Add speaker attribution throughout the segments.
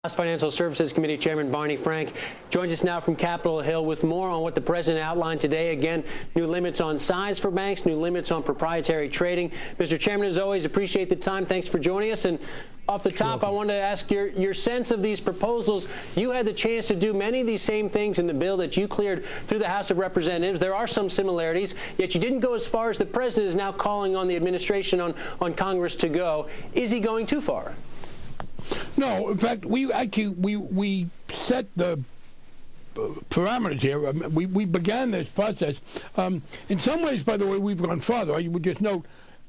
Speaker 1: House Financial Services Committee Chairman Barney Frank joins us now from Capitol Hill with more on what the president outlined today. Again, new limits on size for banks, new limits on proprietary trading. Mr. Chairman, as always, appreciate the time. Thanks for joining us. And off the top, I wanted to ask your sense of these proposals. You had the chance to do many of these same things in the bill that you cleared through the House of Representatives. There are some similarities, yet you didn't go as far as the president is now calling on the administration, on Congress to go. Is he going too far?
Speaker 2: No, in fact, we set the parameters here. We began this process. In some ways, by the way, we've gone farther. I would just note,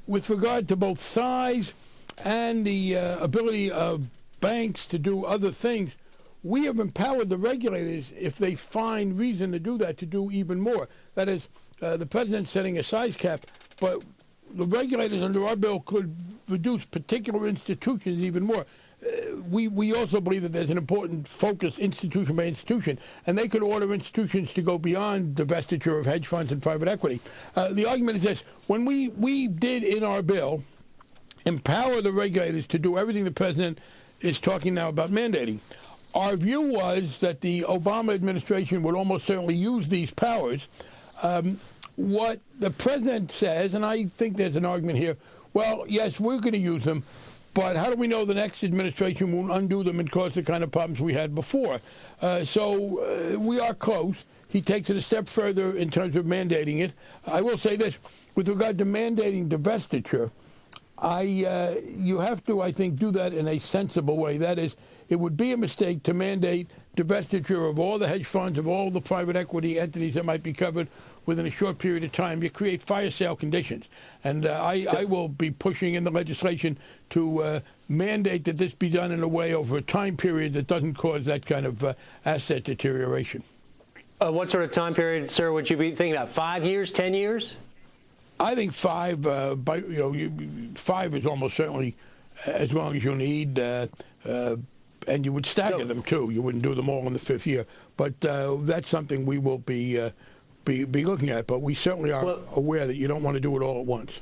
Speaker 2: with regard to both size and the ability of banks to do other things, we have empowered the regulators, if they find reason to do that, to do even more. That is, the president's setting a size cap, but the regulators under our bill could reduce particular institutions even more. We also believe that there's an important focus institution by institution, and they could order institutions to go beyond divestiture of hedge funds and private equity. The argument is this: when we did in our bill empower the regulators to do everything the president is talking now about mandating, our view was that the Obama administration would almost certainly use these powers. What the president says, and I think there's an argument here, well, yes, we're going to use them, but how do we know the next administration won't undo them and cause the kind of problems we had before? So we are close. He takes it a step further in terms of mandating it. I will say this, with regard to mandating divestiture, you have to, I think, do that in a sensible way. That is, it would be a mistake to mandate divestiture of all the hedge funds, of all the private equity entities that might be covered within a short period of time. You create fire sale conditions. And I will be pushing in the legislation to mandate that this be done in a way over a time period that doesn't cause that kind of asset deterioration.
Speaker 1: What sort of time period, sir, would you be thinking about? 5 years, 10 years?
Speaker 2: I think 5. 5 is almost certainly as long as you need, and you would stagger them too. You wouldn't do them all in the 5th year. But that's something we will be looking at. But we certainly are aware that you don't want to do it all at once.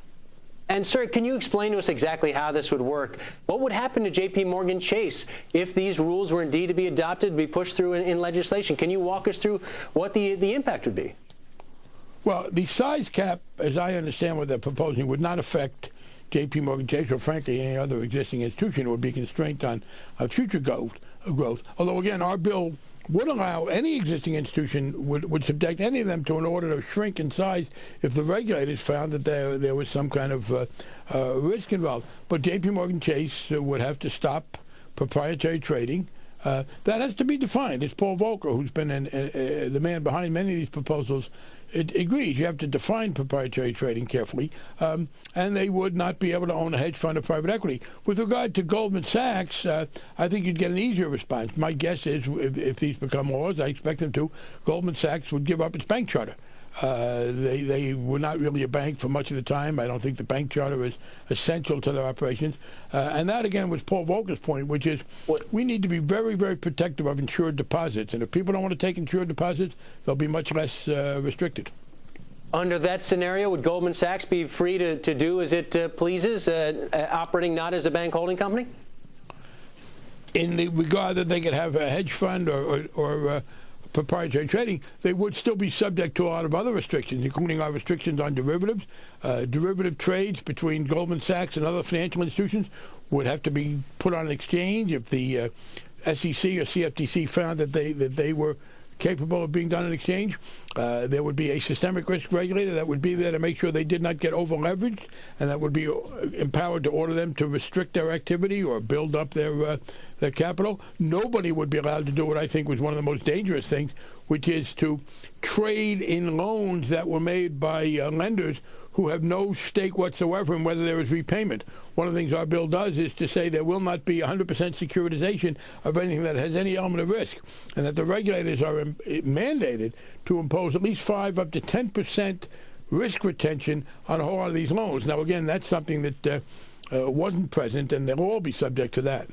Speaker 1: And, sir, can you explain to us exactly how this would work? What would happen to J.P. Morgan Chase if these rules were indeed to be adopted, to be pushed through in legislation? Can you walk us through what the impact would be?
Speaker 2: Well, the size cap, as I understand what they're proposing, would not affect J.P. Morgan Chase or, frankly, any other existing institution. It would be constraint on future growth. Although, again, our bill would allow any existing institution, would subject any of them to an order to shrink in size if the regulators found that there was some kind of risk involved. But J.P. Morgan Chase would have to stop proprietary trading. That has to be defined. It's Paul Volcker, who's been the man behind many of these proposals. It agrees. You have to define proprietary trading carefully, and they would not be able to own a hedge fund or private equity. With regard to Goldman Sachs, I think you'd get an easier response. My guess is if these become laws, I expect them to, Goldman Sachs would give up its bank charter. They were not really a bank for much of the time. I don't think the bank charter is essential to their operations. And that, again, was Paul Volcker's point, which is we need to be very, very protective of insured deposits. And if people don't want to take insured deposits, they'll be much less restricted.
Speaker 1: Under that scenario, would Goldman Sachs be free to do as it pleases, operating not as a bank holding company?
Speaker 2: In the regard that they could have a hedge fund or proprietary trading, they would still be subject to a lot of other restrictions, including our restrictions on derivatives. Derivative trades between Goldman Sachs and other financial institutions would have to be put on an exchange if the SEC or CFTC found that they were capable of being done in exchange. There would be a systemic risk regulator that would be there to make sure they did not get over-leveraged, and that would be empowered to order them to restrict their activity or build up their capital. Nobody would be allowed to do what I think was one of the most dangerous things, which is to trade in loans that were made by lenders who have no stake whatsoever in whether there is repayment. One of the things our bill does is to say there will not be 100% securitization of anything that has any element of risk, and that the regulators are mandated to impose at least 5 up to 10% risk retention on a whole lot of these loans. Now, again, that's something that wasn't present, and they'll all be subject to that.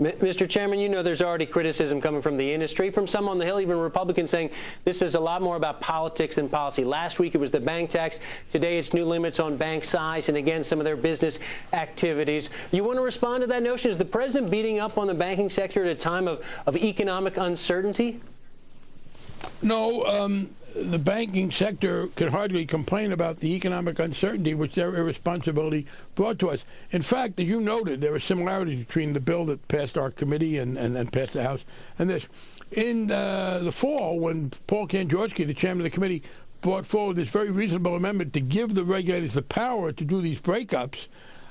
Speaker 1: Mr. Chairman, you know there's already criticism coming from the industry, from some on the Hill, even Republicans, saying this is a lot more about politics than policy. Last week it was the bank tax. Today it's new limits on bank size and, again, some of their business activities. You want to respond to that notion? Is the president beating up on the banking sector at a time of economic uncertainty?
Speaker 2: No, the banking sector can hardly complain about the economic uncertainty which their irresponsibility brought to us. In fact, as you noted, there are similarities between the bill that passed our committee and passed the House and this. In the fall, when Paul Kanjorski, the chairman of the committee, brought forward this very reasonable amendment to give the regulators the power to do these breakups,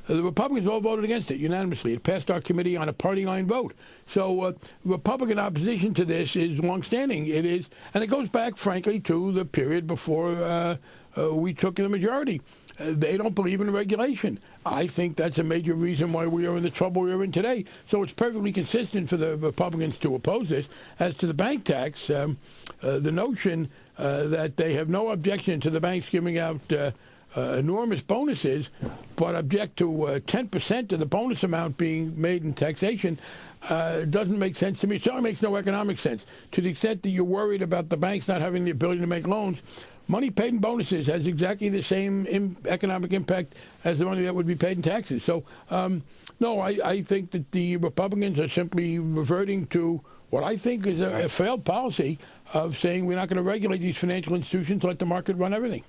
Speaker 2: the Republicans all voted against it unanimously. It passed our committee on a party line vote. So Republican opposition to this is longstanding. It is, and it goes back, frankly, to the period before we took the majority. They don't believe in regulation. I think that's a major reason why we are in the trouble we are in today. So it's perfectly consistent for the Republicans to oppose this. As to the bank tax, the notion that they have no objection to the banks giving out enormous bonuses, but object to 10% of the bonus amount being made in taxation doesn't make sense to me. It certainly makes no economic sense. To the extent that you're worried about the banks not having the ability to make loans, money paid in bonuses has exactly the same economic impact as the money that would be paid in taxes. So, no, I think that the Republicans are simply reverting to what I think is a failed policy of saying we're not going to regulate these financial institutions, let the market run everything.